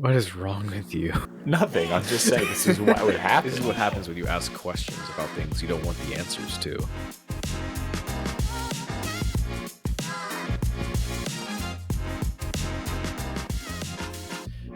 What is wrong with you? Nothing. I'm just saying this is what would happen. This is what happens when you ask questions about things you don't want the answers to.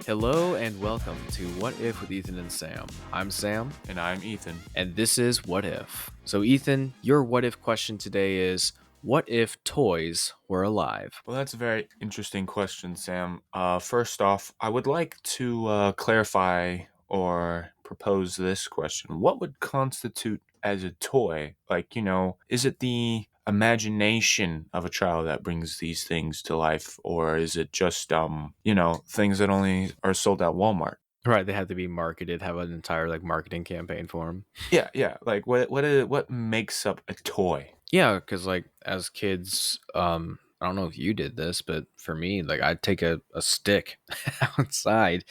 Hello and welcome to What If with Ethan and Sam. I'm Sam, And I'm Ethan. and this is What If. So, Ethan, your what if question today is, what if toys were alive? Well, that's a very interesting question, Sam. First off, I would like to clarify or propose this question. What would constitute as a toy? Is it the imagination of a child that brings these things to life, or is it just, things that only are sold at Walmart? Right, they have to be marketed, have an entire marketing campaign for them. Yeah. Like, what makes up a toy? Yeah, because as kids, I don't know if you did this, but for me, I'd take a stick outside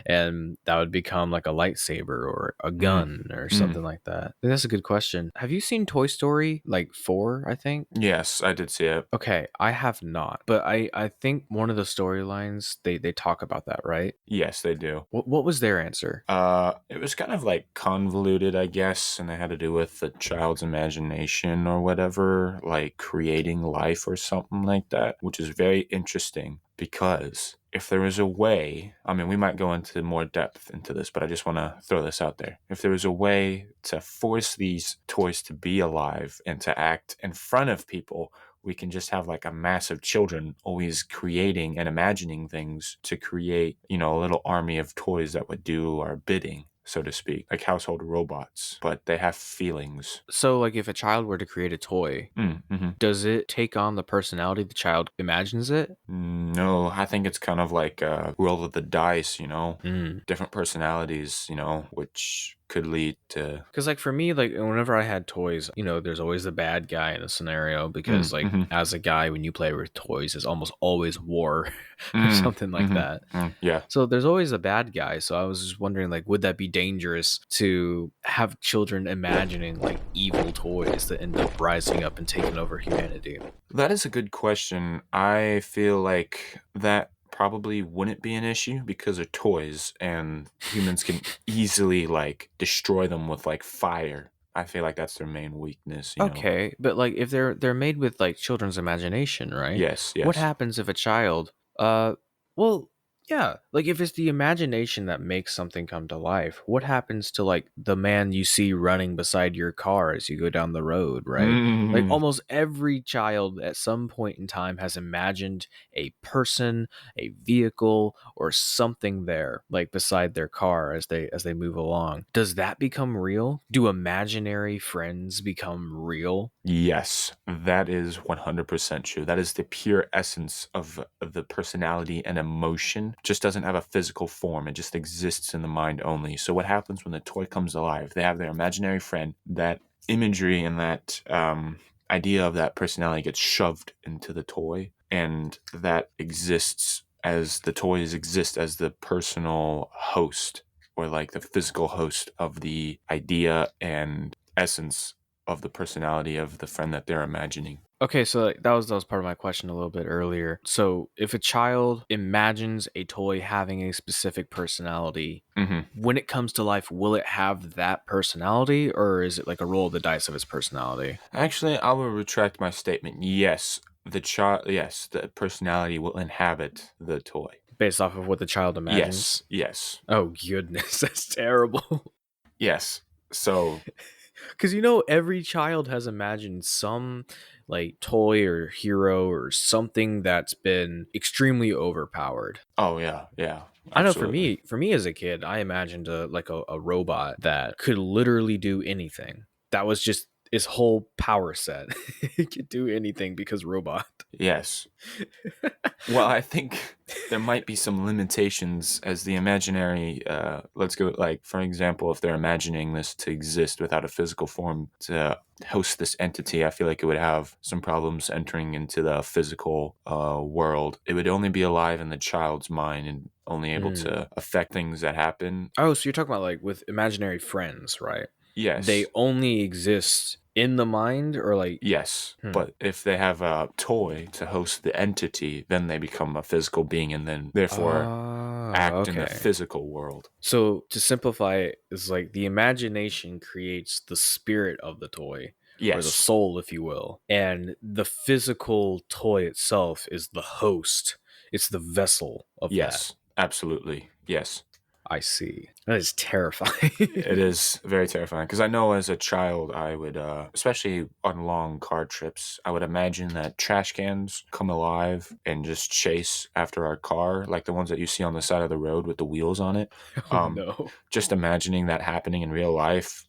and that would become like a lightsaber or a Mm, gun or mm. something like that. I think that's a good question. Have you seen Toy Story 4, I think? Yes, I did see it. Okay, I have not, but I think one of the storylines they talk about that, right? Yes, they do. What was their answer? It was kind of like convoluted, I guess, and it had to do with the child's imagination or whatever, like creating life or something like that, which is very interesting because if there was a way, I mean, we might go into more depth into this, but I just want to throw this out there. If there was a way to force these toys to be alive and to act in front of people, we can just have like a mass of children always creating and imagining things to create, a little army of toys that would do our bidding, so to speak, like household robots, but they have feelings. So, if a child were to create a toy, Mm-hmm. does it take on the personality the child imagines it? No, I think it's kind of like a roll of the dice, Mm. different personalities, which could lead to. Because for me, whenever I had toys, there's always the bad guy in a scenario because Mm-hmm. as a guy, when you play with toys, it's almost always war or something like that. Yeah. So there's always a bad guy. So I was just wondering, would that be dangerous to have children imagining evil toys that end up rising up and taking over humanity? That is a good question. I feel like that probably wouldn't be an issue because they're toys and humans can easily destroy them with fire. I feel like that's their main weakness. Okay, but if they're made with children's imagination, right? Yes, What yes. happens if a child well, yeah, if it's the imagination that makes something come to life, what happens to the man you see running beside your car as you go down the road, right? Mm, Almost every child at some point in time has imagined a person, a vehicle, or something there beside their car as they move along. Does that become real? Do imaginary friends become real? yes, that is 100% true. That is the pure essence of the personality and emotion. Just doesn't have a physical form. It just exists in the mind only. So what happens when the toy comes alive? They have their imaginary friend. That imagery and that idea of that personality gets shoved into the toy, and that exists as the toys exist as the personal host or the physical host of the idea and essence of the personality of the friend that they're imagining. Okay, so that was part of my question a little bit earlier. So if a child imagines a toy having a specific personality, Hmm. when it comes to life, will it have that personality, or is it like a roll of the dice of its personality? Actually, I will retract my statement. Yes, yes, the personality will inhabit the toy. Based off of what the child Yes, imagines? yes, Oh goodness, that's terrible. yes. So, Because every child has imagined some toy or hero or something that's been extremely overpowered. oh yeah, yeah, I know for absolutely. me as a kid, I imagined a robot that could literally do anything. That was just its whole power set. It could do anything because robot. Yes. Well, I think there might be some limitations as the imaginary. Let's go, for example, if they're imagining this to exist without a physical form to host this entity, I feel like it would have some problems entering into the physical world. It would only be alive in the child's mind and only able Mm. to affect things that happen. Oh, so you're talking about with imaginary friends, right? They Yes. only exist in the mind, or like, Yes. hmm. But if they have a toy to host the entity, then they become a physical being and then therefore Ah, act in the okay. physical world. So to simplify it, is like the imagination creates the spirit of the toy, or the Yes. soul, if you will, and the physical toy itself is the host. It's the vessel of that. Yes. Absolutely. Yes. I see. That is terrifying. It is very terrifying because I know as a child, I would, especially on long car trips, I would imagine that trash cans come alive and just chase after our car, like the ones that you see on the side of the road with the wheels on it. Oh Um, no. just imagining that happening in real life,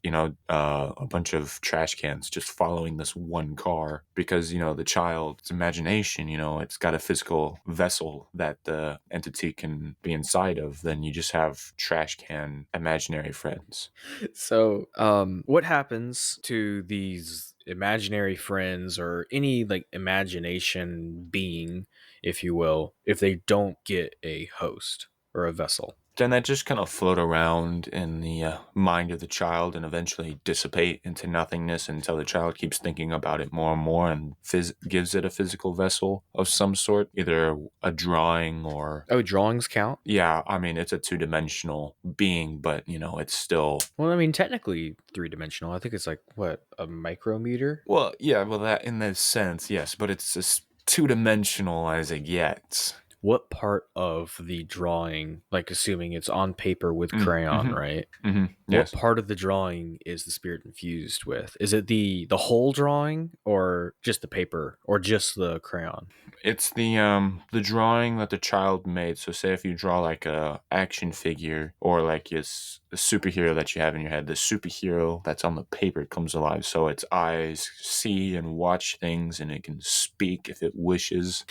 a bunch of trash cans just following this one car because, the child's imagination, it's got a physical vessel that the entity can be inside of. Then you just have trash can imaginary friends. So, what happens to these imaginary friends or any like imagination being, if you will, if they don't get a host or a vessel? Then that just kind of float around in the mind of the child and eventually dissipate into nothingness until the child keeps thinking about it more and more and gives it a physical vessel of some sort, either a drawing or. Oh, drawings count? Yeah, I mean, it's a two-dimensional being, but, it's still. Well, I mean, technically three-dimensional. I think it's like what, a micrometer? Well, yeah, well, that in that sense, yes, but it's as two-dimensional as it gets. What part of the drawing, like assuming it's on paper with crayon, Mm-hmm. right? Mm-hmm. What Yes. part of the drawing is the spirit infused with? Is it the whole drawing, or just the paper, or just the crayon? It's the drawing that the child made. So say if you draw like a action figure or like it's a superhero that you have in your head, the superhero that's on the paper comes alive. So its eyes see and watch things and it can speak if it wishes.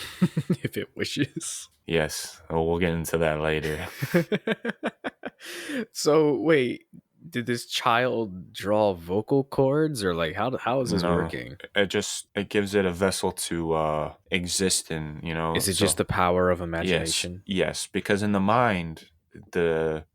If it wishes. Yes. Well, we'll get into that later. So wait, did this child draw vocal cords, or like how is this No. working? It gives it a vessel to exist in, Is it just so the power of yes, imagination? yes, because in the mind the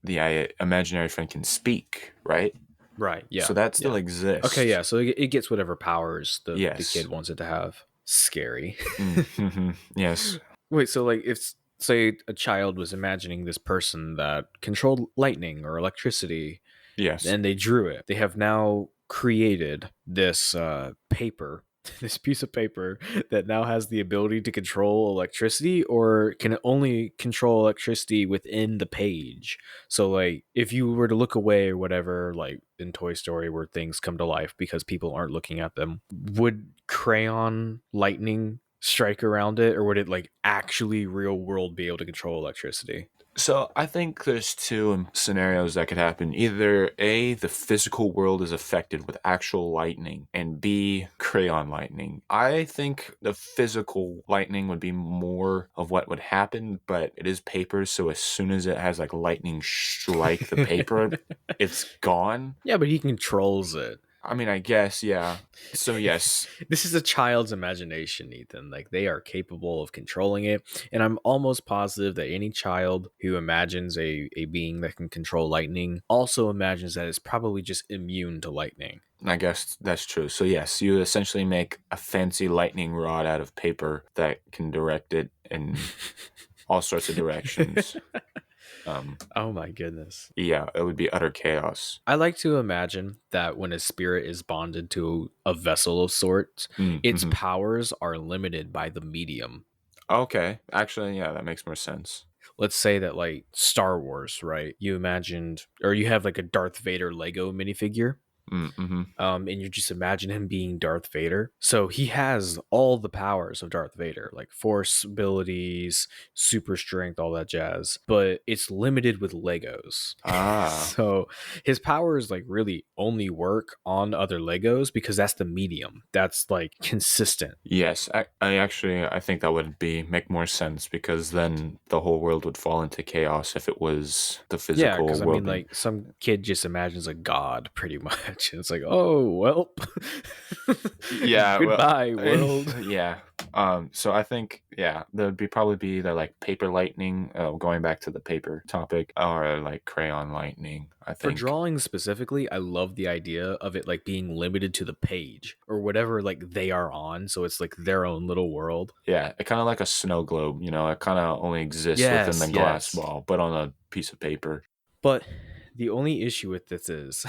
imaginary friend can speak, right? Right. So Yeah. that still Yeah. Okay. exists. Yeah. So it gets whatever powers the kid Yes. wants it to have. Scary. Mm-hmm. Yes. Wait. So like, if say a child was imagining this person that controlled lightning or electricity, Yes. and they drew it. They have now created this paper, this piece of paper that now has the ability to control electricity, or can it only control electricity within the page? So, like, if you were to look away or whatever, like in Toy Story, where things come to life because people aren't looking at them, would crayon lightning strike around it, or would it like actually real world be able to control electricity? So I think there's two scenarios that could happen. Either A, the physical world is affected with actual lightning, and B, crayon lightning. I think the physical lightning would be more of what would happen, but it is paper, so as soon as it has like lightning strike the paper, it's gone. Yeah, but he controls it. I mean, I guess, yeah. So yes. This is a child's imagination, Ethan. Like, they are capable of controlling it. And I'm almost positive that any child who imagines a being that can control lightning also imagines that it's probably just immune to lightning. I guess that's true. So yes, you essentially make a fancy lightning rod out of paper that can direct it in all sorts of directions. Oh my goodness. Yeah, it would be utter chaos. I like to imagine that when a spirit is bonded to a vessel of sorts, its Mm-hmm. powers are limited by the medium. Okay, actually, yeah, that makes more sense. Let's say that, like, Star Wars, right? You imagined, or you have like a Darth Vader Lego minifigure. Mm-hmm. And you just imagine him being Darth Vader. So he has all the powers of Darth Vader, like force abilities, super strength, all that jazz. But it's limited with Legos. Ah, So his powers like really only work on other Legos because that's the medium. That's like consistent. yes. I think that would make more sense because then the whole world would fall into chaos if it was the Yeah, physical because I world mean, being. like, some kid just imagines a god, pretty much. much. And it's like, oh well, Yeah, well, goodbye world. yeah. So I think, yeah, there'd be probably be the like paper lightning, going back to the paper topic, or like crayon lightning, I For think. drawing specifically, I love the idea of it like being limited to the page or whatever like they are on, so it's like their own little world. Yeah, it kind of like a snow globe, it kind of only exists within the Yes, glass yes. ball, but on a piece of paper. But the only issue with this is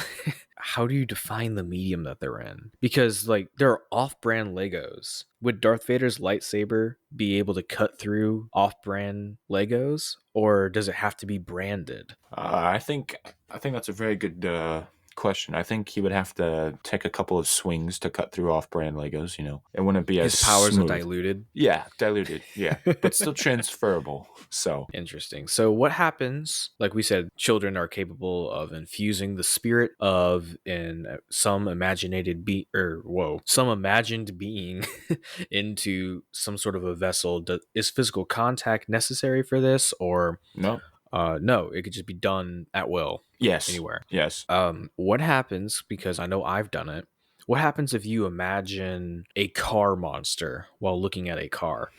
how do you define the medium that they're in? Because like there are off-brand Legos. Would Darth Vader's lightsaber be able to cut through off-brand Legos, or does it have to be branded? I think that's a very good question. I think he would have to take a couple of swings to cut through off-brand Legos. It wouldn't be as His powers are smooth. diluted. Yeah, diluted. Yeah, but still transferable. So Interesting. So, what happens? Like we said, children are capable of infusing the spirit of in some some imagined being into some sort of a vessel. Is physical contact necessary for this, or no. no? It could just be done at will Yes. anywhere. Yes. What happens? Because I know I've done it. What happens if you imagine a car monster while looking at a car?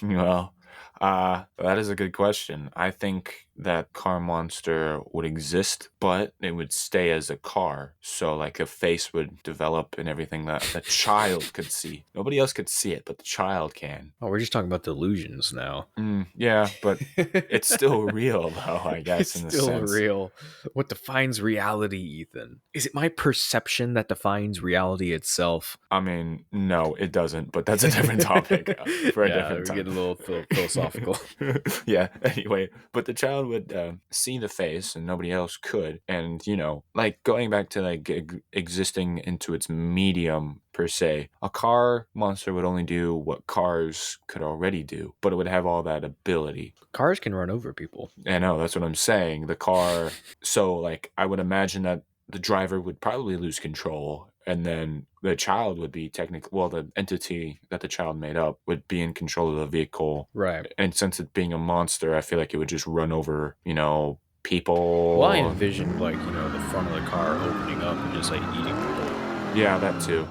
Well, that is a good question. I think that car monster would exist, but it would stay as a car. So, like, a face would develop and everything that the child could see. Nobody else could see it, but the child can. Oh, we're just talking about delusions now. Yeah, but it's still real, though, I It's guess, in a still sense. real. What defines reality, Ethan? Is it my perception that defines reality itself? I mean, no, it doesn't, but that's a different topic for a Yeah, different we time. get a little philosophical. Yeah, anyway, but the child would see the face and nobody else could. And, like going back to like existing into its medium per se, a car monster would only do what cars could already do, but it would have all that ability. Cars can run over people. I know, that's what I'm saying. The car, so like I would imagine that the driver would probably lose control, and then the child would be the entity that the child made up would be in control of the vehicle. Right. And since it being a monster, I feel like it would just run over, Well, I people. envisioned like, the front of the car opening up and just like eating people. Yeah, that too.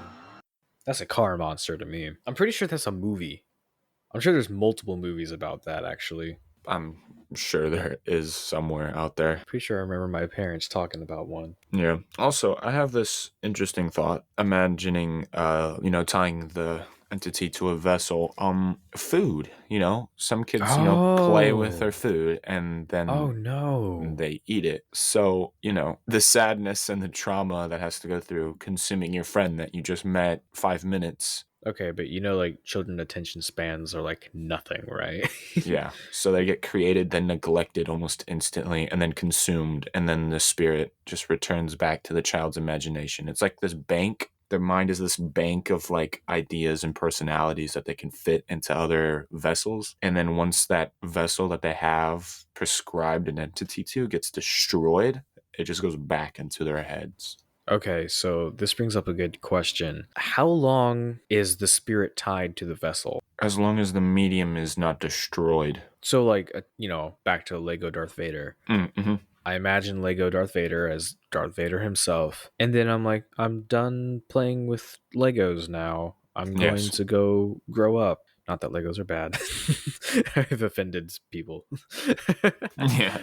That's a car monster to me. I'm pretty sure that's a movie. I'm sure there's multiple movies about that actually. I'm sure there is somewhere out there. Pretty sure I remember my parents talking about one. Yeah. Also, I have this interesting thought, imagining, tying the entity to a vessel. Food. Some kids, play with Oh. their food and Oh then no. they eat it. So, the sadness and the trauma that has to go through consuming your friend that you just met 5 minutes. Okay, but like children attention spans are like nothing, right? Yeah. So they get created, then neglected almost instantly, and then consumed. And then the spirit just returns back to the child's imagination. It's like this bank. Their mind is this bank of like ideas and personalities that they can fit into other vessels. And then once that vessel that they have prescribed an entity to gets destroyed, it just goes back into their heads. Okay, so this brings up a good question. How long is the spirit tied to the vessel? As long as the medium is not destroyed. So like, back to Lego Darth Vader. Mm-hmm. I imagine Lego Darth Vader as Darth Vader himself. And then I'm like, I'm done playing with Legos now. I'm going Yes. to go grow up. Not that Legos are bad. I've offended people. Yeah.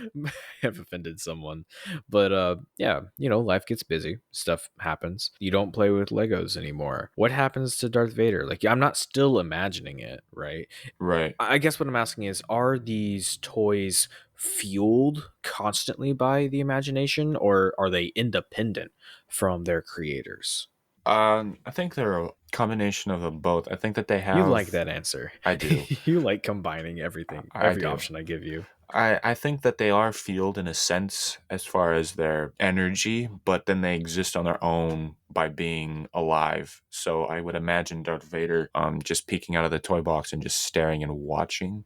I've offended someone. But yeah, life gets busy. Stuff happens. You don't play with Legos anymore. What happens to Darth Vader? Like I'm not still imagining it, right? Right. I guess what I'm asking is, are these toys fueled constantly by the imagination, or are they independent from their creators? I think they're a combination of the both. I think that they You like have. that answer. I do. You like combining everything, I every do. option I give you. I think that they are fueled in a sense as far as their energy, but then they exist on their own by being alive. So I would imagine Darth Vader just peeking out of the toy box and just staring and watching.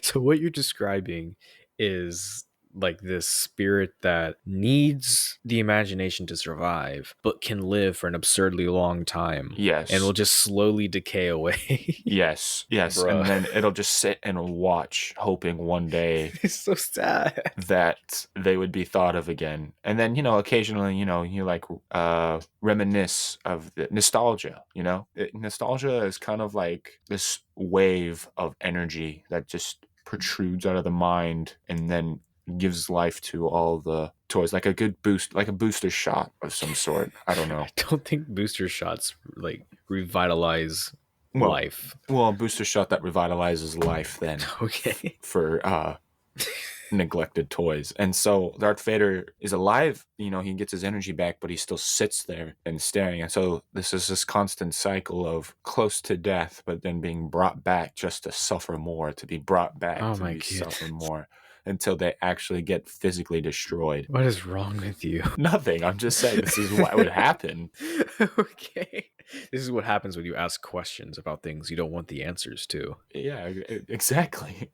So what you're describing is like this spirit that needs the imagination to survive, but can live for an absurdly long time and will Yes. just slowly decay away. Yes. Yes. Bruh. And then it'll just sit and watch, hoping one day It's so sad. that they would be thought of again. And then, occasionally, you like reminisce of the nostalgia, nostalgia is kind of like this wave of energy that just protrudes out of the mind and then gives life to all the toys, like a good boost, like a booster shot of some sort. I don't I know. don't think booster shots like revitalize Well, life. well, a booster shot that revitalizes life then Okay. for neglected toys. And so Darth Vader is alive, he gets his energy back, but he still sits there and staring. And so this is this constant cycle of close to death, but then being brought back just to suffer more, to be brought back Oh to my be suffer goodness. more until they actually get physically destroyed. What is wrong with you? Nothing. I'm just saying this is what would happen. Okay. This is what happens when you ask questions about things you don't want the answers to. Yeah, exactly.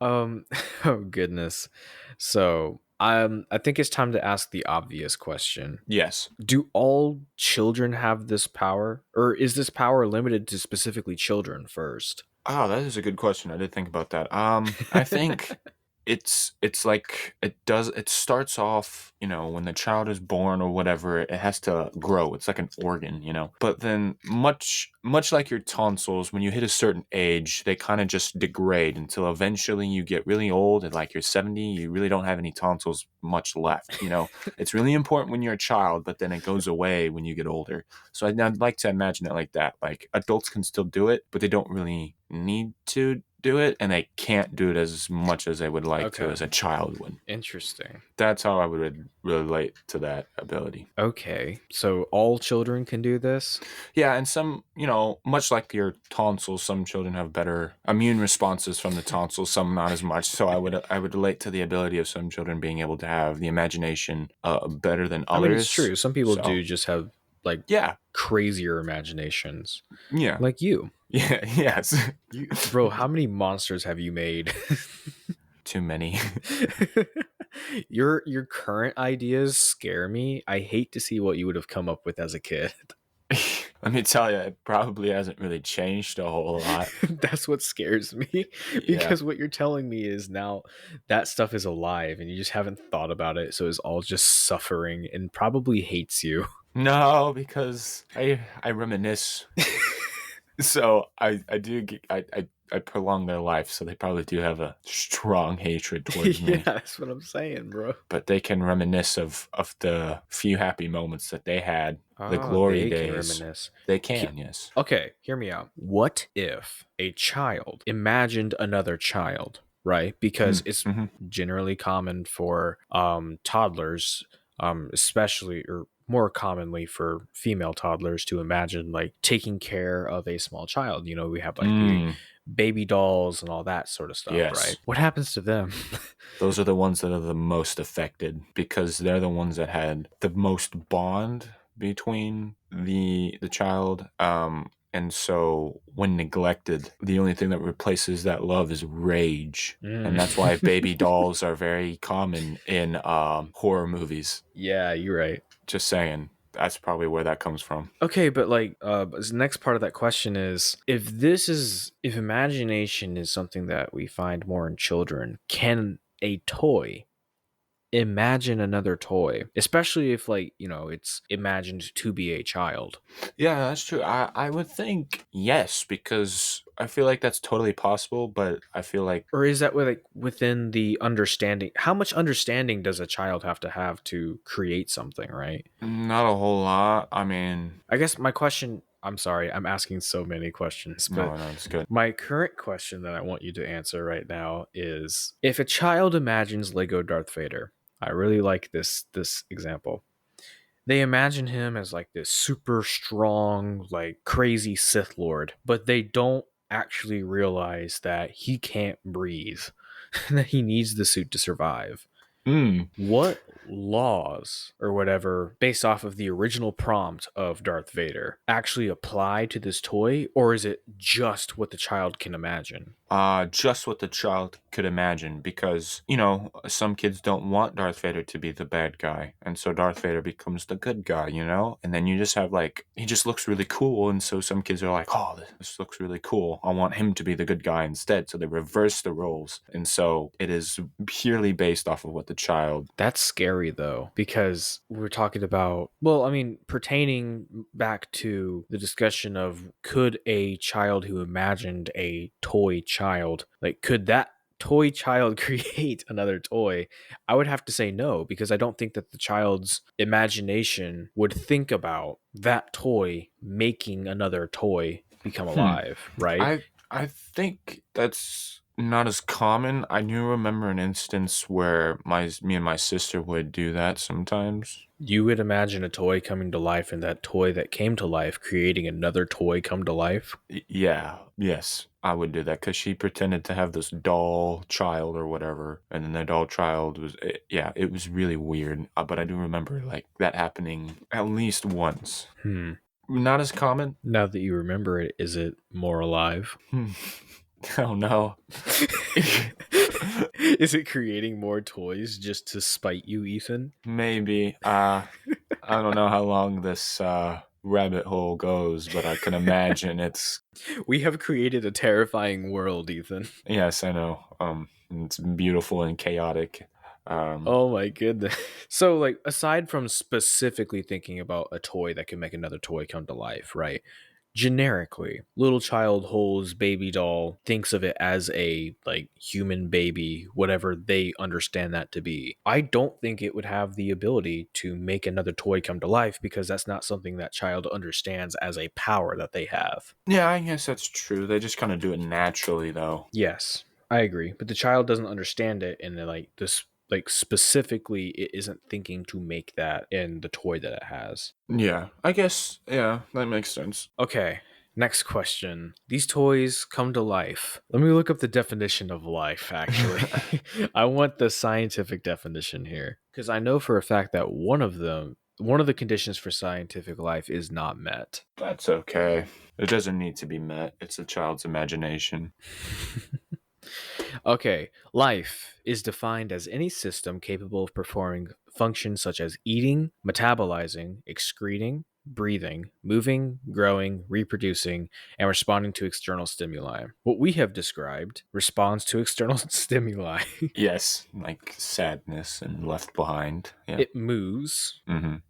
um oh goodness. So, I think it's time to ask the obvious question. Yes. Do all children have this power, or is this power limited to specifically children first? Oh, that is a good question. I did think about that. I think it's like it starts off, when the child is born or whatever, it has to grow. It's like an organ. But then much like your tonsils, when you hit a certain age, they kind of just degrade until eventually you get really old and like you're 70, you really don't have any tonsils much left. It's really important when you're a child, but then it goes away when you get older. So I'd like to imagine it like that. Like adults can still do it, but they don't really need to do it, and they can't do it as much as they would like to Okay. as a child would. Interesting. That's how I would relate to that ability. Okay. So all children can do this? Yeah, and some, much like your tonsils, some children have better immune responses from the tonsils, some not as much. So I would relate to the ability of some children being able to have the imagination better than I mean, it's others. true. Some people So do just have like yeah, crazier imaginations. yeah, Like you. yeah, yes. Bro, how many monsters have you made? Too many. Your current ideas scare me. I hate to see what you would have come up with as a kid. Let me tell you, it probably hasn't really changed a whole lot. That's what scares me, Yeah. because what you're telling me is now that stuff is alive and you just haven't thought about it, so it's all just suffering and probably hates you. No, because I reminisce. So I do get, I prolong their life, so they probably do have a strong hatred towards Yeah, me. that's what I'm saying, bro. But they can reminisce of the few happy moments that they had, the Oh, glory they can days. reminisce. They can, yes. Okay, hear me out. What if a child imagined another child, right? Because it's Mm-hmm. generally common for toddlers, especially or more commonly for female toddlers to imagine like taking care of a small child. We have like the baby dolls and all that sort of stuff, right? Yes. What happens to them? Those are the ones that are the most affected because they're the ones that had the most bond between the child. And so when neglected, the only thing that replaces that love is rage. And that's why baby dolls are very common in horror movies. Yeah, you're right. Just saying. That's probably where that comes from. Okay, but like the next part of that question is if imagination is something that we find more in children, can a toy imagine another toy, especially if like it's imagined to be a child? Yeah, that's true. I would think yes, because I feel like that's totally possible, but I feel like Or is that like within the understanding? How much understanding does a child have to create something, right? not a whole lot. I mean, I guess my question, I'm sorry, I'm asking so many questions, but no, it's good. my current question that I want you to answer right now is, if a child imagines Lego Darth Vader, I really like this example. They imagine him as like this super strong, like crazy Sith Lord, but they don't actually realize that he can't breathe and that he needs the suit to survive. Mm. What laws or whatever, based off of the original prompt of Darth Vader, actually apply to this toy, or is it just what the child can imagine? Just what the child could imagine, because, you know, some kids don't want Darth Vader to be the bad guy, and so Darth Vader becomes the good guy, you know? And then you just have, like, he just looks really cool, and so some kids are like, oh, this looks really cool. I want him to be the good guy instead. So they reverse the roles. And so it is purely based off of what the child. That's scary though, because we're talking about, well, I mean, pertaining back to the discussion of could a child who imagined a toy child, like, could that toy child create another toy? I would have to say no, because I don't think that the child's imagination would think about that toy making another toy become Hmm. alive, right? I think that's not as common. I do remember an instance where me and my sister would do that sometimes. You would imagine a toy coming to life and that toy that came to life creating another toy come to life. Yeah, yes, I would do that because she pretended to have this doll child or whatever, and then the doll child yeah, it was really weird. But I do remember like that happening at least once. Hmm. Not as common. Now that you remember it, is it more alive? Hmm. Oh no. Is it creating more toys just to spite you, Ethan? Maybe. I don't know how long this rabbit hole goes, but I can imagine it's. We have created a terrifying world, Ethan. Yes, I know. It's beautiful and chaotic. Um, Oh my goodness. So, like, aside from specifically thinking about a toy that can make another toy come to life, right? Generically, little child holds baby doll, thinks of it as a like human baby, whatever they understand that to be. I don't think it would have the ability to make another toy come to life, because that's not something that child understands as a power that they have. yeah, I guess that's true. They just kind of do it naturally, though. Yes, I agree, but the child doesn't understand it, and then, like, this, like, specifically it isn't thinking to make that in the toy that it has. Yeah, I guess. Yeah, that makes sense. Okay, next question. These toys come to life. Let me look up the definition of life, actually. I want the scientific definition here, because I know for a fact that one of the conditions for scientific life is not met. That's okay. It doesn't need to be met. It's a child's imagination. Okay, life is defined as any system capable of performing functions such as eating, metabolizing, excreting, breathing, moving, growing, reproducing, and responding to external stimuli. What we have described responds to external stimuli. Yes, like sadness and left behind. Yeah. It moves,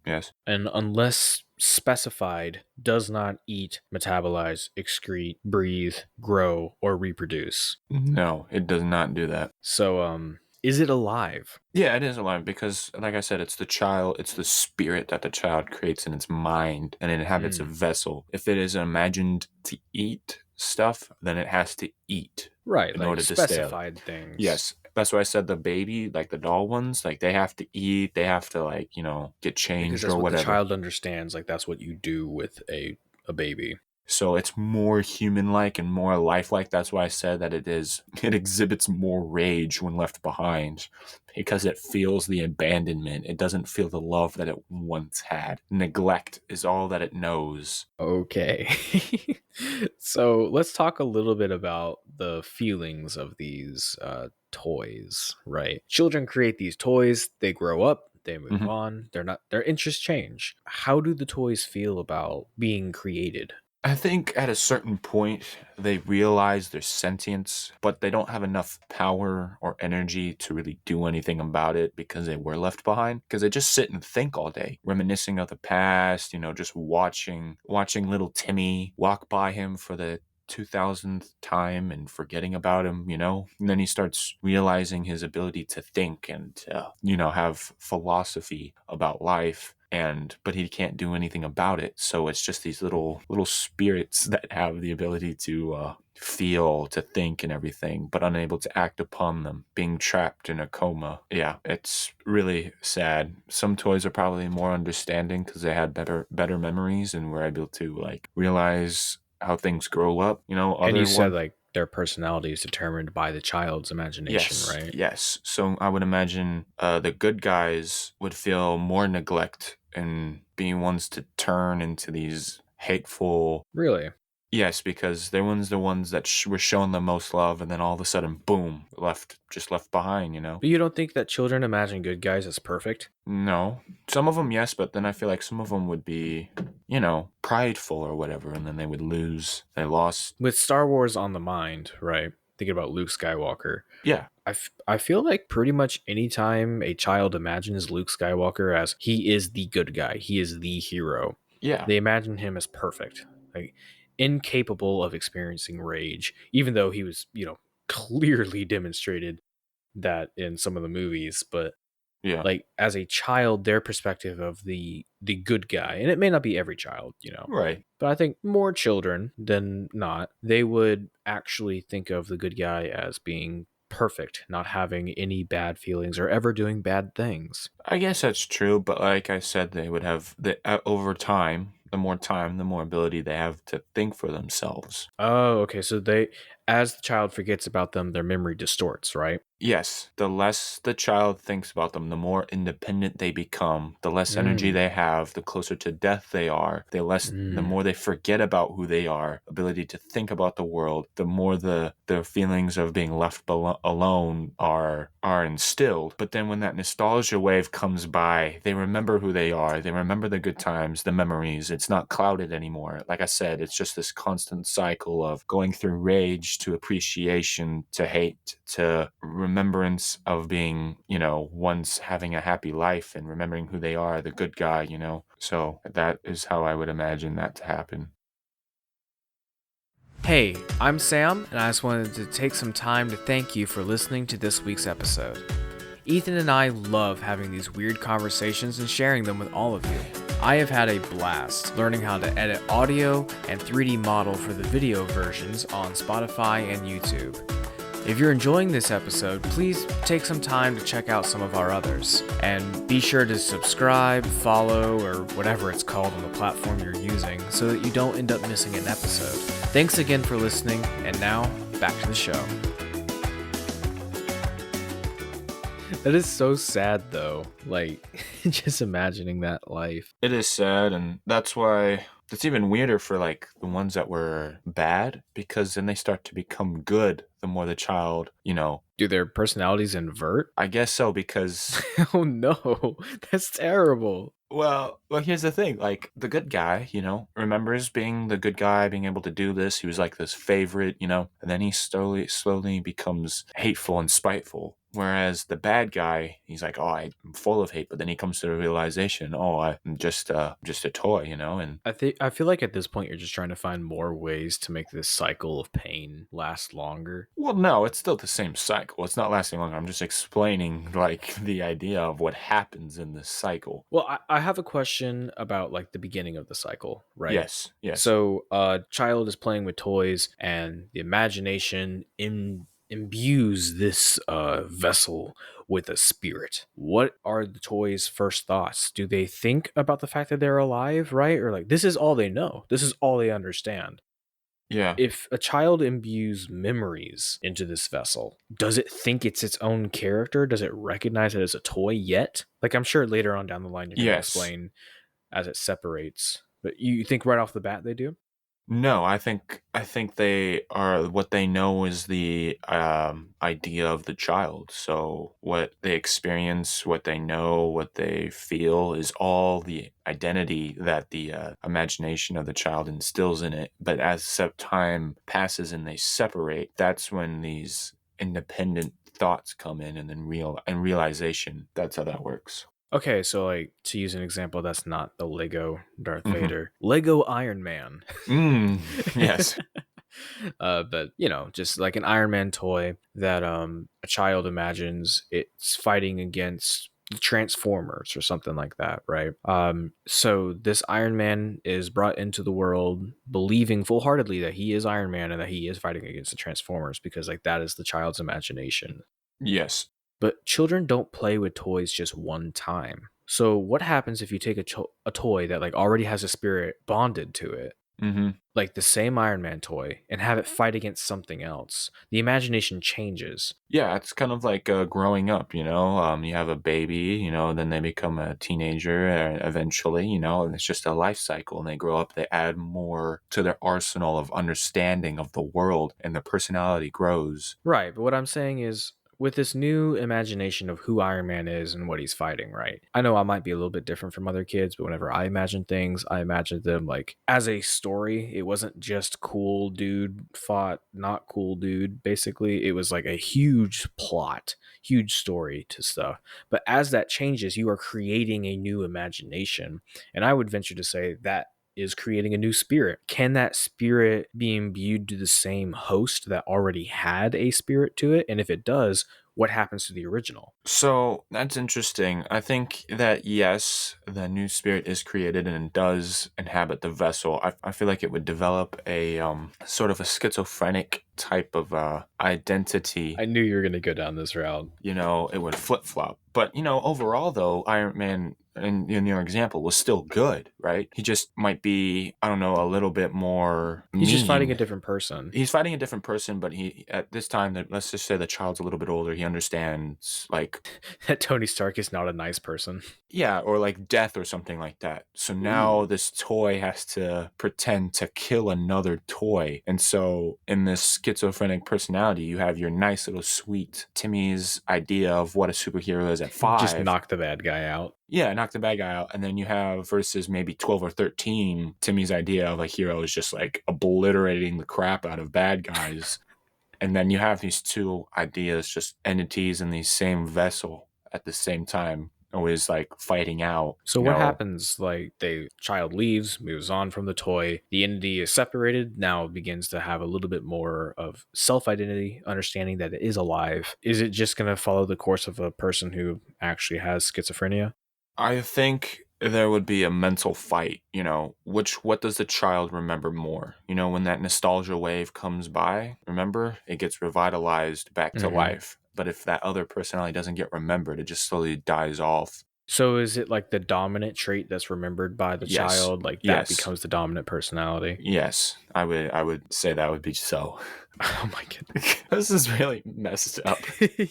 Yes. and unless specified, does not eat, metabolize, excrete, breathe, grow, or reproduce. No, it does not do that. So, is it alive? Yeah, it is alive because, like I said, it's the child, it's the spirit that the child creates in its mind, and it inhabits a Hmm. vessel. If it is imagined to eat stuff, then it has to eat Right, in like order to stay alive. specified things. Yes, that's why I said the baby, like the doll ones, like they have to eat, they have to, like, you know, get Because changed that's or what the whatever. child understands. Like, that's what you do with a baby. So it's more human-like and more lifelike. That's why I said that it exhibits more rage when left behind because it feels the abandonment. It doesn't feel the love that it once had. Neglect is all that it knows. Okay. So let's talk a little bit about the feelings of these toys, right? Children create these toys, they grow up, they move Mhm. on, their interests change. How do the toys feel about being created? I think at a certain point they realize their sentience, but they don't have enough power or energy to really do anything about it because they were left behind. Because they just sit and think all day, reminiscing of the past, you know, just watching little Timmy walk by him for the 2000th time and forgetting about him, you know? And then he starts realizing his ability to think and, you know, have philosophy about life, and but he can't do anything about it, so it's just these little spirits that have the ability to feel, to think and everything, but unable to act upon them, being trapped in a coma. Yeah, it's really sad. Some toys are probably more understanding because they had better memories and were able to like realize how things grow up, you know. And you Other said ones. like their personality is determined by the child's imagination, Yes, right? yes. So I would imagine the good guys would feel more neglect and being ones to turn into these hateful. Really? Yes, because they're the ones that were shown the most love, and then all of a sudden, boom, left behind. You know. But you don't think that children imagine good guys as perfect? No, some of them yes, but then I feel like some of them would be, prideful or whatever, and then they would lose. They lost. With Star Wars on the mind, right? Thinking about Luke Skywalker, Yeah, I feel like pretty much anytime a child imagines Luke Skywalker as he is the good guy, he is the hero, yeah, they imagine him as perfect, like incapable of experiencing rage, even though he was, clearly demonstrated that in some of the movies. But yeah. like as a child, their perspective of the good guy, and it may not be every child, Right. but I think more children than not, they would actually think of the good guy as being perfect, not having any bad feelings or ever doing bad things. I guess that's true, but like I said, they would have over time, the more ability they have to think for themselves. Oh, okay. So as the child forgets about them, their memory distorts, right? Yes, the less the child thinks about them, the more independent they become, the less energy Mm, they have, the closer to death they are, the mm. more they forget about who they are, ability to think about the world, the more the feelings of being left alone are instilled. But then when that nostalgia wave comes by, they remember who they are, they remember the good times, the memories. It's not clouded anymore. Like I said, it's just this constant cycle of going through rage to appreciation to hate to remembrance of being, once having a happy life and remembering who they are, the good guy. So that is how I would imagine that to happen. Hey, I'm Sam, and I just wanted to take some time to thank you for listening to this week's episode. Ethan and I love having these weird conversations and sharing them with all of you. I have had a blast learning how to edit audio and 3D model for the video versions on Spotify and YouTube. If you're enjoying this episode, please take some time to check out some of our others. And be sure to subscribe, follow, or whatever it's called on the platform you're using so that you don't end up missing an episode. Thanks again for listening, and now, back to the show. That is so sad, though. Like, just imagining that life. It is sad, and that's why it's even weirder for like the ones that were bad because then they start to become good the more the child, Do their personalities invert? I guess so because Oh no, that's terrible. well, here's the thing. Like the good guy, remembers being the good guy, being able to do this. He was like this favorite, and then he slowly becomes hateful and spiteful. Whereas the bad guy, he's like, oh, I'm full of hate, but then he comes to the realization, oh, I'm just a toy, and I feel like at this point you're just trying to find more ways to make this cycle of pain last longer. well, no, it's still the same cycle. It's not lasting long. I'm just explaining like the idea of what happens in this cycle. Well, I have a question about like the beginning of the cycle, right? Yes, yes. So a child is playing with toys and the imagination imbues this vessel with a spirit. What are the toys' first thoughts? Do they think about the fact that they're alive, right? Or like this is all they know. This is all they understand. Yeah. If a child imbues memories into this vessel, does it think it's its own character? Does it recognize it as a toy yet? Like I'm sure later on down the line you're going to Yes. explain as it separates, but you think right off the bat they do? No, I think they are what they know is the idea of the child. So what they experience, what they know, what they feel is all the identity that the imagination of the child instills in it. But as time passes and they separate, that's when these independent thoughts come in, and then realization. That's how that works. Okay, so like to use an example that's not the Lego Darth Hmm. Vader, Lego Iron Man. Yes. But just like an Iron Man toy that a child imagines it's fighting against the Transformers or something like that, right? So this Iron Man is brought into the world believing full-heartedly that he is Iron Man and that he is fighting against the Transformers because like that is the child's imagination. Yes. But children don't play with toys just one time. So what happens if you take a toy that like already has a spirit bonded to it? Mm-hmm. like the same Iron Man toy, and have it fight against something else. The imagination changes. Yeah, it's kind of like growing up, you know. You have a baby, you know, then they become a teenager eventually, you know, and it's just a life cycle. And they grow up, they add more to their arsenal of understanding of the world, and their personality grows. Right, but what I'm saying is, with this new imagination of who Iron Man is and what he's fighting, right? I know I might be a little bit different from other kids, but whenever I imagine things, I imagine them like as a story. It wasn't just cool dude fought not cool dude. Basically, it was like a huge plot, huge story to stuff. But as that changes, you are creating a new imagination. And I would venture to say that is creating a new spirit. Can that spirit be imbued to the same host that already had a spirit to it? And if it does, what happens to the original? So that's interesting. I think that yes, the new spirit is created and it does inhabit the vessel. I feel like it would develop a sort of a schizophrenic type of identity. I knew you were going to go down this route. You know, it would flip flop. But you know, overall though, Iron Man in your example was still good, right? He just might be, I don't know, a little bit more He's just fighting a mean. different person. He's fighting a different person, but he at this time that let's just say the child's a little bit older, he understands like That Tony Stark is not a nice person. yeah, or like death or something like that. So now Ooh. this toy has to pretend to kill another toy. And so in this schizophrenic personality, you have your nice little sweet Timmy's idea of what a superhero is at Just 5. knock the bad guy out. Yeah, knock the bad guy out. And then you have versus maybe 12 or 13, Timmy's idea of a hero is just like obliterating the crap out of bad guys. And then you have these two ideas, just entities in the same vessel at the same time, always like fighting out, So you what know. happens? Like the child leaves, moves on from the toy. The entity is separated. Now begins to have a little bit more of self-identity, understanding that it is alive. Is it just going to follow the course of a person who actually has schizophrenia? I think there would be a mental fight, you know, what does the child remember more? You know, when that nostalgia wave comes by, remember, it gets revitalized back to Hmm. life. But if that other personality doesn't get remembered, it just slowly dies off. So is it like the dominant trait that's remembered by the Yes. child? Like that Yes. becomes the dominant personality? Yes. I would say that would be so. Oh my goodness. This is really messed up.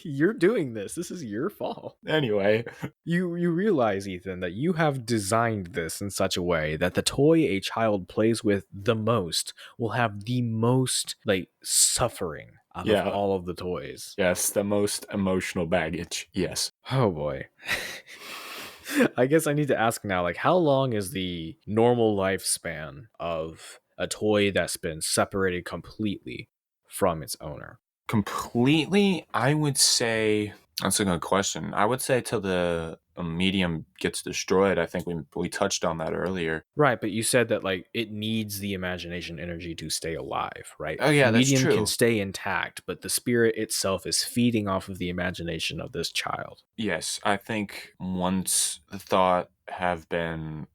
You're doing this. This is your fault. Anyway, You realize, Ethan, that you have designed this in such a way that the toy a child plays with the most will have the most like suffering out of yeah, all of the toys. yes, the most emotional baggage. Yes. Oh boy. I guess I need to ask now, like, how long is the normal lifespan of a toy that's been separated completely from its owner? Completely, I would say that's a good question. I would say till the medium gets destroyed. I think we touched on that earlier. Right, but you said that like it needs the imagination energy to stay alive, right? Oh The yeah, that's medium can true. stay intact, but the spirit itself is feeding off of the imagination of this child. Yes, I think once the thought have been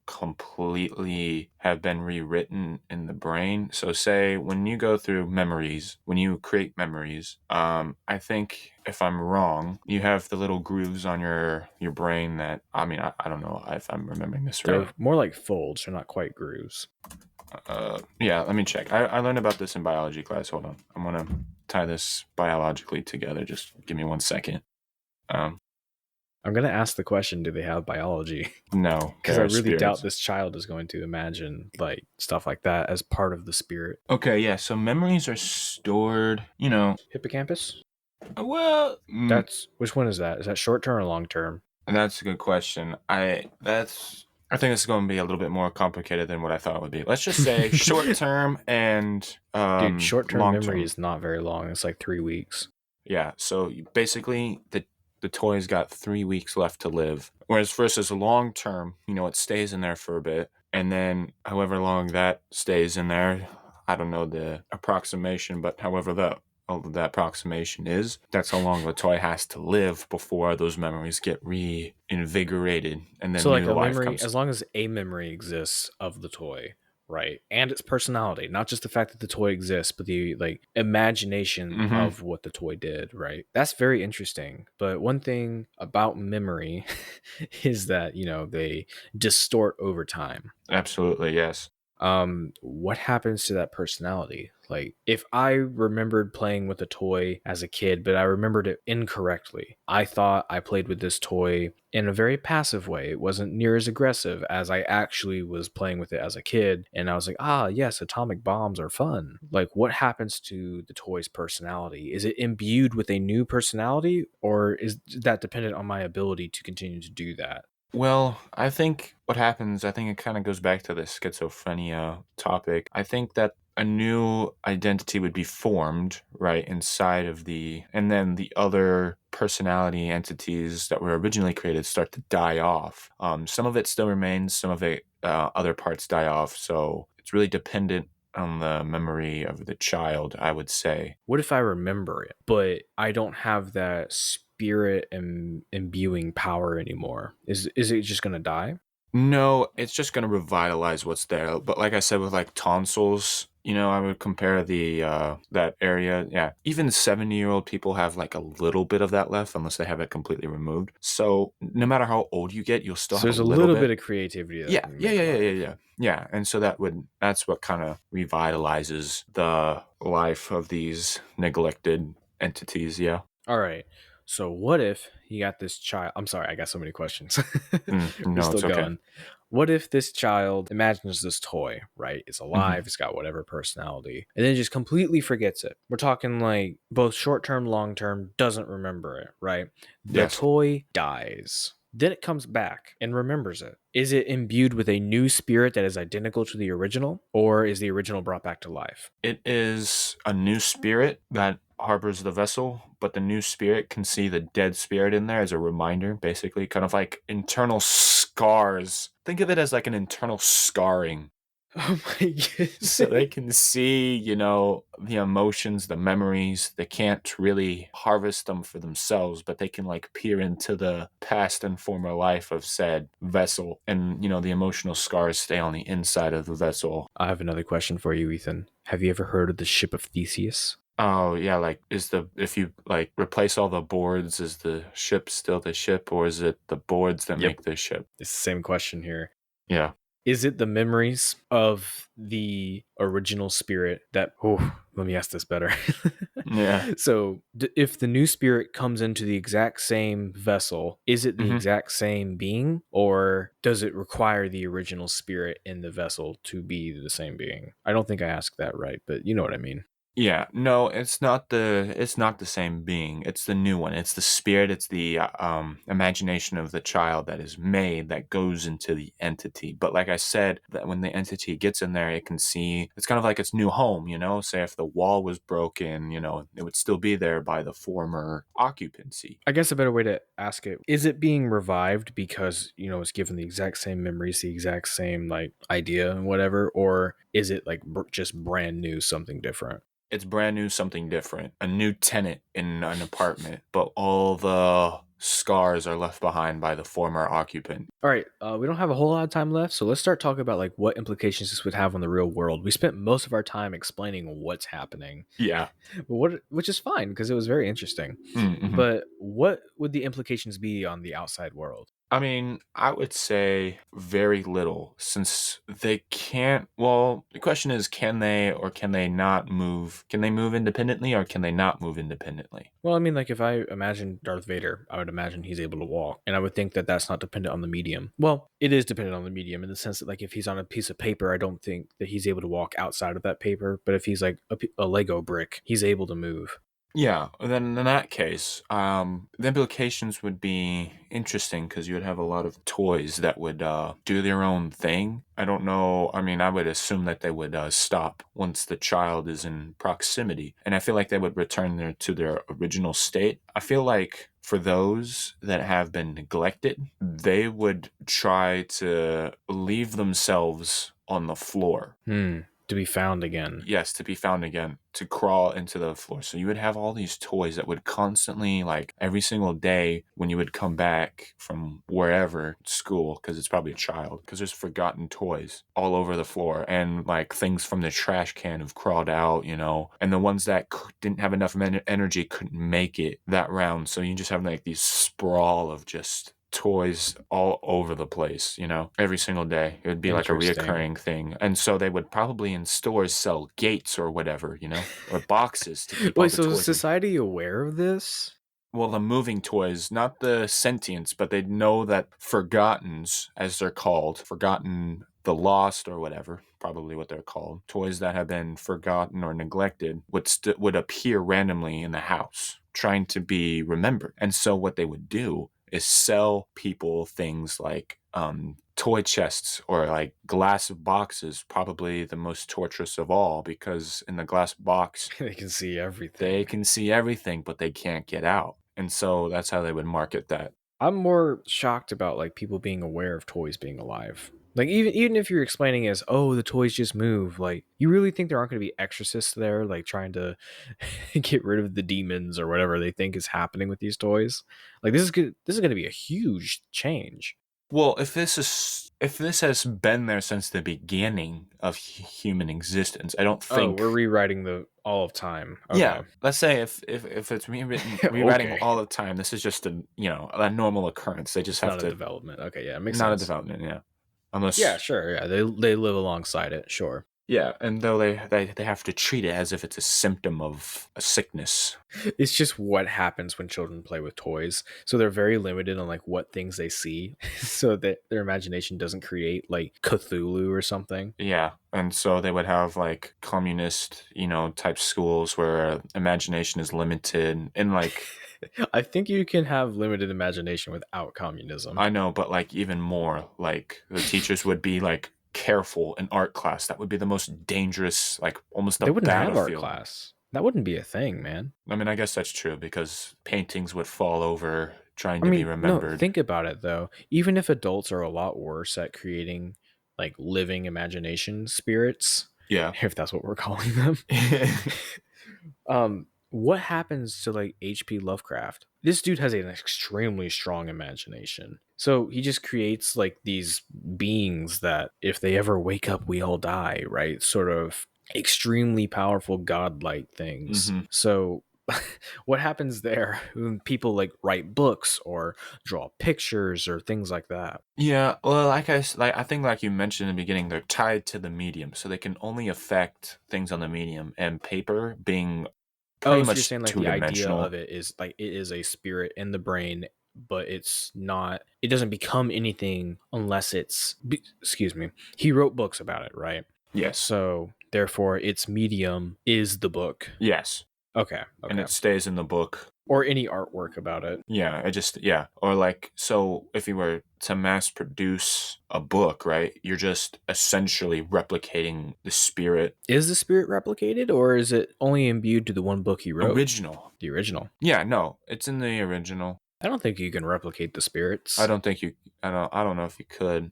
rewritten in the brain. So say when you go through memories, when you create memories, I think if I'm wrong, you have the little grooves on your brain that I mean I don't know if I'm remembering this right. They're more like folds, they're not quite grooves. Yeah, let me check. I learned about this in biology class. Hold on. I'm gonna tie this biologically together. Just give me 1 second. Um, I'm gonna ask the question, do they have biology? no, Because I there are really doubt spirits. this child is going to imagine like stuff like that as part of the spirit. Okay, yeah. So memories are stored. You know, Hippocampus? well, That's which one is that? Is that short term or long term? that's a good question. I think this is going to be a little bit more complicated than what I thought it would be. Let's just say short term and Dude, short term long memory term. is not very long. It's like 3 weeks. Yeah. So basically, the toy's got 3 weeks left to live. Whereas versus long term, you know, it stays in there for a bit, and then however long that stays in there, I don't know the approximation, but however that approximation is, that's how long the toy has to live before those memories get reinvigorated, and then So like new a life memory, comes. as long as a memory exists of the toy, right? And its personality, not just the fact that the toy exists, but the like imagination Hmm. of what the toy did, right? That's very interesting. But one thing about memory is that, they distort over time. Absolutely, yes. What happens to that personality? Like, if I remembered playing with a toy as a kid, but I remembered it incorrectly, I thought I played with this toy in a very passive way. It wasn't near as aggressive as I actually was playing with it as a kid. And I was like, ah, yes, atomic bombs are fun. Like, what happens to the toy's personality? Is it imbued with a new personality, or is that dependent on my ability to continue to do that? Well, I think what happens, I think it kind of goes back to the schizophrenia topic. I think that a new identity would be formed, right, inside of and then the other personality entities that were originally created start to die off. Some of it still remains, some of it, other parts die off. So it's really dependent on the memory of the child, I would say. What if I remember it, but I don't have that spirit and imbuing power anymore? Is it just gonna die? No, it's just gonna revitalize what's there. But like I said, with like tonsils, I would compare that area. Yeah, even 70-year-old people have like a little bit of that left, unless they have it completely removed. So no matter how old you get, you'll still So have a there's a little little bit bit. of creativity that Yeah, can yeah, make yeah, come yeah, out of yeah, it. yeah, yeah. And so that's what kind of revitalizes the life of these neglected entities. Yeah. All right. So what if you got this child? I'm sorry, I got so many questions. We're No, still it's okay. going. What if this child imagines this toy, right? It's Hmm. alive, it's got whatever personality, and then just completely forgets it. We're talking like both short term, long term, doesn't remember it, right? The Yes. toy dies. Then it comes back and remembers it. Is it imbued with a new spirit that is identical to the original, or is the original brought back to life? It is a new spirit that harbors the vessel, but the new spirit can see the dead spirit in there as a reminder, basically, kind of like internal scars. Think of it as like an internal scarring. Oh my So goodness. they can see, the emotions, the memories. They can't really harvest them for themselves, but they can like peer into the past and former life of said vessel. And, the emotional scars stay on the inside of the vessel. I have another question for you, Ethan. Have you ever heard of the ship of Theseus? Oh, yeah, like, if you, like, replace all the boards, is the ship still the ship, or is it the boards that Yep. make the ship? It's the same question here. Yeah. Is it the memories of the original spirit that, oh, let me ask this better. Yeah. So, if the new spirit comes into the exact same vessel, is it the Mhm. exact same being, or does it require the original spirit in the vessel to be the same being? I don't think I asked that right, but you know what I mean. Yeah, no, it's not the same being. It's the new one. It's the spirit. It's the imagination of the child that is made that goes into the entity. But like I said, that when the entity gets in there, it can see. It's kind of like its new home. Say if the wall was broken, it would still be there by the former occupancy. I guess a better way to ask it, is it being revived because, it's given the exact same memories, the exact same like idea and whatever, or is it like just brand new, something different? It's brand new, something different, a new tenant in an apartment, but all the scars are left behind by the former occupant. All right, we don't have a whole lot of time left, so let's start talking about like what implications this would have on the real world. We spent most of our time explaining what's happening, Yeah. which is fine because it was very interesting. Mm-hmm. But what would the implications be on the outside world? I mean, I would say very little since they can't. Well, the question is, can they or can they not move? Can they move independently or can they not move independently? Well, I mean, like if I imagine Darth Vader, I would imagine he's able to walk, and I would think that that's not dependent on the medium. Well, it is dependent on the medium in the sense that, like, if he's on a piece of paper, I don't think that he's able to walk outside of that paper. But if he's like a Lego brick, he's able to move. Yeah, then in that case, the implications would be interesting because you would have a lot of toys that would do their own thing. I don't know. I mean, I would assume that they would stop once the child is in proximity, and I feel like they would return to their original state. I feel like for those that have been neglected, they would try to leave themselves on the floor. To be found again. Yes, to be found again, to crawl into the floor. So you would have all these toys that would constantly, like every single day when you would come back from wherever school, because it's probably a child, because there's forgotten toys all over the floor, and like things from the trash can have crawled out, and the ones that didn't have enough energy couldn't make it that round. So you just have like these sprawl of just toys all over the place, every single day. It would be like a Interesting. reoccurring thing. And so they would probably in stores sell gates or whatever, or boxes to keep all Wait, the so is toys in. society aware of this? Well, the moving toys, not the sentients, but they know that forgottens, as they're called, forgotten the lost or whatever, probably what they're called, toys that have been forgotten or neglected would appear randomly in the house, trying to be remembered. And so what they would do is sell people things like toy chests or like glass boxes, probably the most torturous of all, because in the glass box They can see they everything. can see everything, but they can't get out. And so that's how they would market that. I'm more shocked about like people being aware of toys being alive. Like even if you're explaining as, oh, the toys just move, like you really think there aren't going to be exorcists there, like trying to get rid of the demons or whatever they think is happening with these toys? Like this is good. This is going to be a huge change. Well, if this has been there since the beginning of human existence, I don't Oh, think. we're rewriting the all of time. Yeah, Okay. let's say if it's rewriting Okay. all the time, this is just a normal occurrence. They just It's have not a to development. Okay, yeah, it makes not a sense. development, yeah. Yeah, Unless sure. Yeah, they live alongside it. Sure. yeah, and though they have to treat it as if it's a symptom of a sickness. It's just what happens when children play with toys. So they're very limited on like what things they see, so that their imagination doesn't create like Cthulhu or something. Yeah, and so they would have like communist, type schools where imagination is limited and like I think you can have limited imagination without communism. I know, but like even more, like the teachers would be like careful in art class. That would be the most dangerous, like almost a They wouldn't have art battlefield. class. That wouldn't be a thing, man. I mean, I guess that's true because paintings would fall over trying I to be mean, no, remembered. think about it though. Even if adults are a lot worse at creating like living imagination spirits, Yeah. if that's what we're calling them, what happens to like HP Lovecraft? This dude has an extremely strong imagination. So he just creates like these beings that if they ever wake up, we all die, right? Sort of extremely powerful godlike things. hmm So what happens there when people like write books or draw pictures or things like that? Yeah, well, like I think like you mentioned in the beginning, they're tied to the medium, so they can only affect things on the medium, and paper being Oh, pretty so you're much saying like the idea of two-dimensional. it is like it is a spirit in the brain, but it's not. It doesn't become anything unless excuse me. He wrote books about it, right? Yes. So therefore, its medium is the book. Yes. Okay, And okay. it stays in the book. Or any artwork about it. Yeah, yeah. Or like so if you were to mass produce a book, right? You're just essentially replicating the spirit Is the spirit replicated, or is it only imbued to the one book he wrote, original. the original? Yeah, no, it's in the original. I don't think you can replicate the I spirits. don't think you I don't know if you could.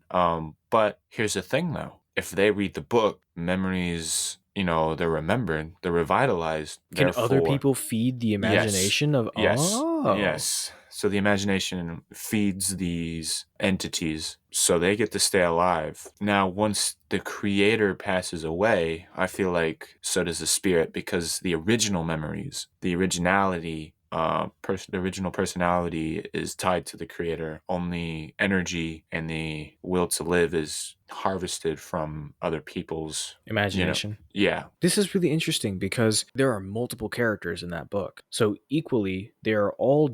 But here's the thing though. If they read the book, memories, they're remembered, they're revitalized, Can other therefore people feed the yes. imagination of? Yes. Oh, Yes. So the imagination feeds these entities so they get to stay alive. Now, once the creator passes away, I feel like so does the spirit because the original memories, the originality, the original personality is tied to the creator. Only energy and the will to live is harvested from other people's, imagination. yeah. This is really interesting because there are multiple characters in that book. So equally, they all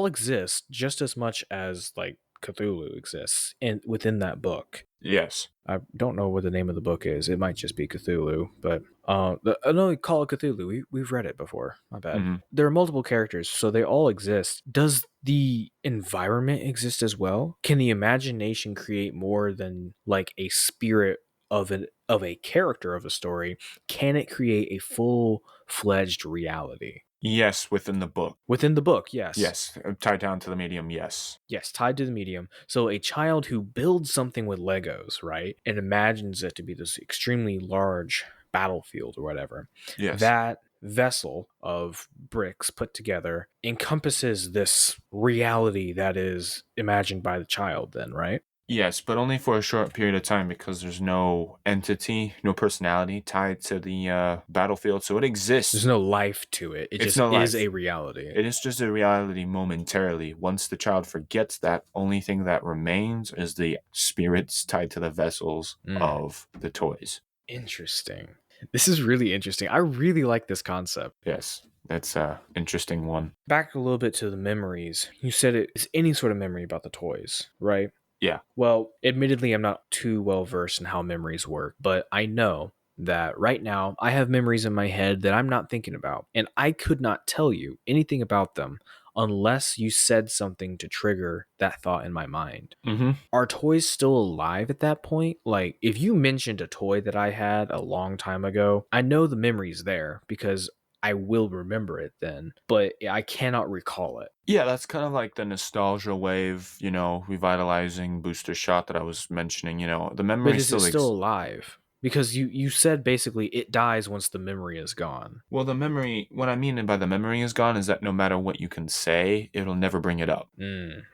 exist just as much as like Cthulhu exists in within that book. Yes. I don't know what the name of the book is. It might just be Cthulhu, but no, call it Cthulhu. We've read it before. My bad. hmm There are multiple characters, so they all exist. Does the environment exist as well? Can the imagination create more than like a spirit of a character of a story? Can it create a full fledged reality Yes, within the book. within the book? Yes. Yes, tied down to the medium. Yes. Yes, tied to the medium. So a child who builds something with Legos, right, and imagines it to be this extremely large battlefield or whatever, Yes. that vessel of bricks put together encompasses this reality that is imagined by the child then, right? Yes, but only for a short period of time because there's no entity, no personality tied to the battlefield. So it There's exists. no life to it. It It's just no is life. a reality. It is just a reality momentarily. Once the child forgets that, only thing that remains is the spirits tied to the vessels Mm, of the toys. interesting. This is really interesting. I really like this concept. Yes, that's a interesting one. Back a little bit to the memories. You said it is any sort of memory about the toys, right? Yeah. Well, admittedly, I'm not too well versed in how memories work, but I know that right now I have memories in my head that I'm not thinking about, and I could not tell you anything about them unless you said something to trigger that thought in my mind. Mm-hmm. Are toys still alive at that point? Like, if you mentioned a toy that I had a long time ago, I know the memory's there because I will remember it then, but I cannot recall it. Yeah, that's kind of like the nostalgia wave, revitalizing booster shot that I was mentioning. The But memory is it still still exists. alive? Because you said basically it dies once the memory is gone. Well, the memory, what I mean by the memory is gone is that no matter what you can say, it'll never bring it up.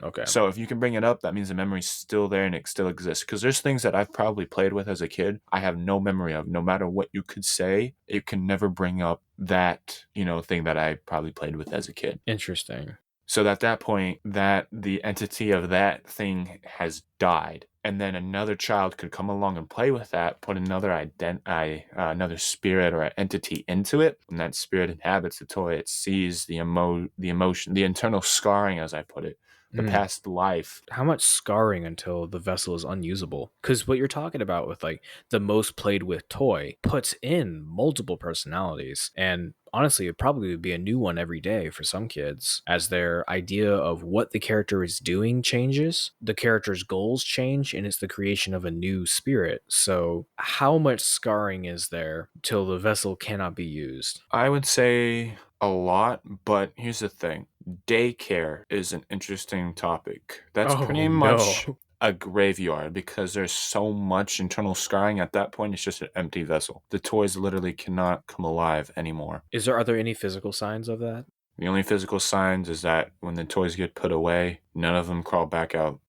Okay. So if you can bring it up, that means the memory's still there and it still exists. Because there's things that I've probably played with as a kid, I have no memory of. No matter what you could say, it can never bring up that, thing that I probably played with as a kid. Interesting. So at that point, that the entity of that thing has died, and then another child could come along and play with that, put another spirit or entity into it, and that spirit inhabits the toy. It sees the emotion, the internal scarring, as I put it, the Mm. past life. How much scarring until the vessel is unusable? Because what you're talking about with like the most played with toy puts in multiple personalities. And honestly, it probably would be a new one every day for some kids as their idea of what the character is doing changes, the character's goals change, and it's the creation of a new spirit. So, how much scarring is there till the vessel cannot be used? I would say a lot, but here's the thing. Daycare is an interesting topic. That's Oh pretty much no. a graveyard because there's so much internal scarring at that point. It's just an empty vessel. The toys literally cannot come alive anymore. Are there any physical signs of that? The only physical signs is that when the toys get put away, none of them crawl back out.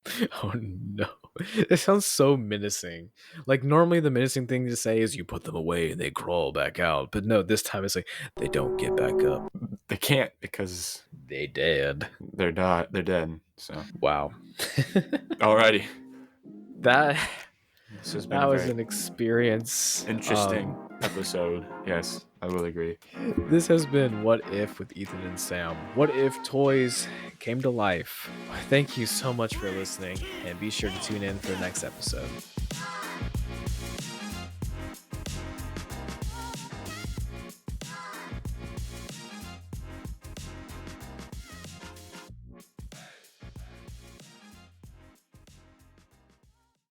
Oh no. It sounds so menacing. Like normally the menacing thing to say is you put them away and they crawl back out. But no, this time it's like they don't get back up. They can't because They dead. they're dead. So, Wow. alrighty. that This has been that a was very an experience. interesting episode. Yes, I will agree. This has been What If with Ethan and Sam. What if toys came to life? Thank you so much for listening, and be sure to tune in for the next episode.